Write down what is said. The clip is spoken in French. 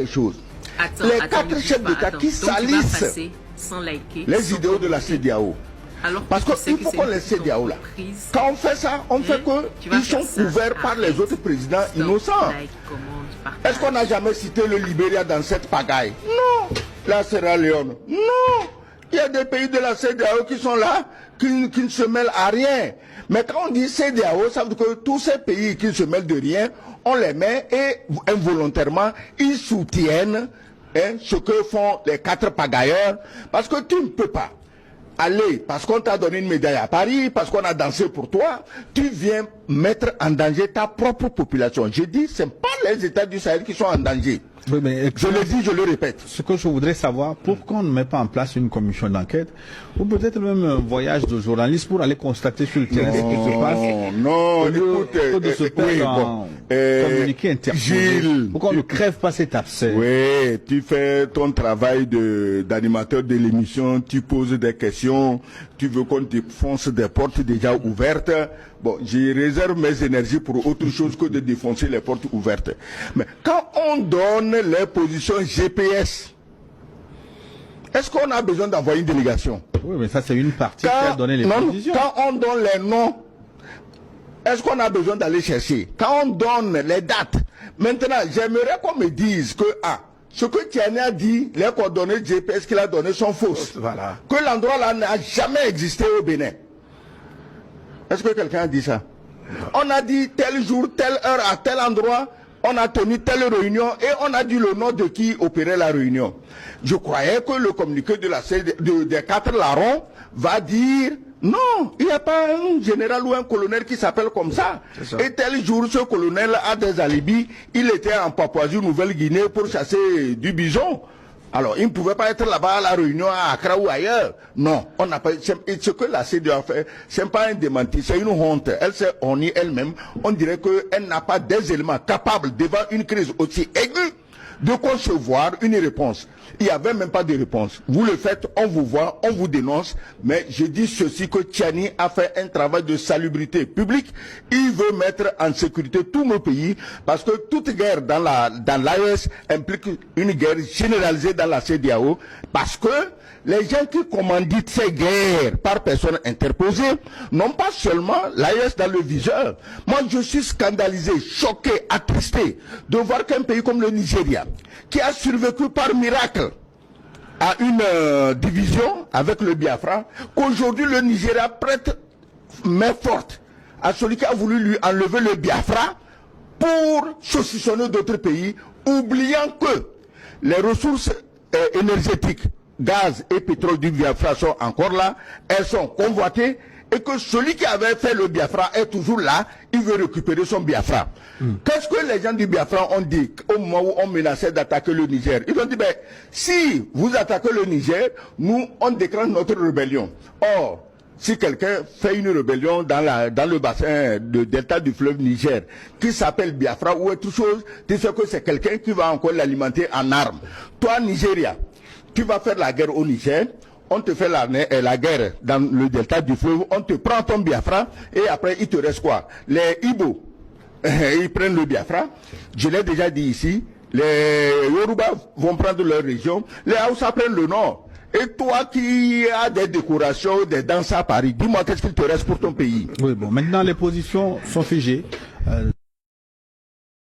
choses. Les quatre chefs d'État qui salissent les idéaux de la CEDEAO. Parce qu'il faut qu'on laisse CEDEAO là. Quand on fait ça, on fait qu'ils sont couverts par les autres présidents innocents. Est-ce qu'on n'a jamais cité le Libéria dans cette pagaille? Non. La Sierra Leone? Non. Il y a des pays de la CEDEAO qui sont là, qui ne se mêlent à rien. Mais quand on dit CEDEAO, ça veut dire que tous ces pays qui ne se mêlent de rien, on les met et involontairement, ils soutiennent ce que font les quatre pagailleurs. Parce que tu ne peux pas aller, parce qu'on t'a donné une médaille à Paris, parce qu'on a dansé pour toi, tu viens mettre en danger ta propre population. Je dis, ce n'est pas les États du Sahel qui sont en danger. Oui, mais je le dis, je le répète. Ce que je voudrais savoir, pourquoi on ne met pas en place une commission d'enquête ou peut-être même un voyage de journalistes pour aller constater sur le terrain ce qui se passe? Non, écoute, de se perdre communiqué interposé. Pourquoi on ne crève pas cet abcès? Oui, tu fais ton travail d'animateur de l'émission, tu poses des questions, tu veux qu'on te fonce des portes déjà ouvertes. Bon, je réserve mes énergies pour autre chose que de défoncer les portes ouvertes. Mais quand on donne les positions GPS, est-ce qu'on a besoin d'envoyer une délégation? Oui, mais ça c'est une partie qui a donné les positions. Quand on donne les noms, est-ce qu'on a besoin d'aller chercher? Quand on donne les dates, maintenant j'aimerais qu'on me dise que ce que Tiani a dit, les coordonnées GPS qu'il a données sont fausses. Voilà. Que l'endroit là n'a jamais existé au Bénin. Est-ce que quelqu'un a dit ça? On a dit tel jour, telle heure, à tel endroit, on a tenu telle réunion et on a dit le nom de qui opérait la réunion. Je croyais que le communiqué des quatre larrons va dire non, il n'y a pas un général ou un colonel qui s'appelle comme ça. Et tel jour, ce colonel a des alibis, il était en Papouasie-Nouvelle-Guinée pour chasser du bison. Alors, il ne pouvait pas être là-bas à la réunion à Accra ou ailleurs. Non, on n'a pas. Ce que la CEDEAO fait, ce n'est pas un démenti, c'est une honte. Elle s'est honnie elle-même. On dirait qu'elle n'a pas des éléments capables devant une crise aussi aiguë de concevoir une réponse. Il n'y avait même pas de réponse. Vous le faites, on vous voit, on vous dénonce. Mais je dis ceci, que Tiani a fait un travail de salubrité publique. Il veut mettre en sécurité tous nos pays parce que toute guerre dans l'AES implique une guerre généralisée dans la CEDEAO parce que les gens qui commanditent ces guerres par personne interposée n'ont pas seulement l'AES dans le viseur. Moi, je suis scandalisé, choqué, attristé de voir qu'un pays comme le Nigeria, qui a survécu par miracle à une division avec le Biafra, qu'aujourd'hui le Nigeria prête main forte à celui qui a voulu lui enlever le Biafra pour saucissonner d'autres pays, oubliant que les ressources énergétiques, gaz et pétrole du Biafra sont encore là, elles sont convoitées, et que celui qui avait fait le Biafra est toujours là, il veut récupérer son Biafra. Qu'est-ce que les gens du Biafra ont dit au moment où on menaçait d'attaquer le Niger? Ils ont dit, ben, si vous attaquez le Niger, nous, on déclenche notre rébellion. Or, si quelqu'un fait une rébellion dans le bassin de delta du fleuve Niger, qui s'appelle Biafra ou autre chose, tu sais que c'est quelqu'un qui va encore l'alimenter en armes. Toi, Nigeria, tu vas faire la guerre au Niger, on te fait la guerre dans le delta du fleuve, on te prend ton Biafra, et après il te reste quoi? Les Ibo, ils prennent le Biafra, je l'ai déjà dit ici, les Yoruba vont prendre leur région, les Hausa prennent le nord. Et toi qui as des décorations, des danses à Paris, dis-moi qu'est-ce qu'il te reste pour ton pays? Oui, bon, maintenant les positions sont figées.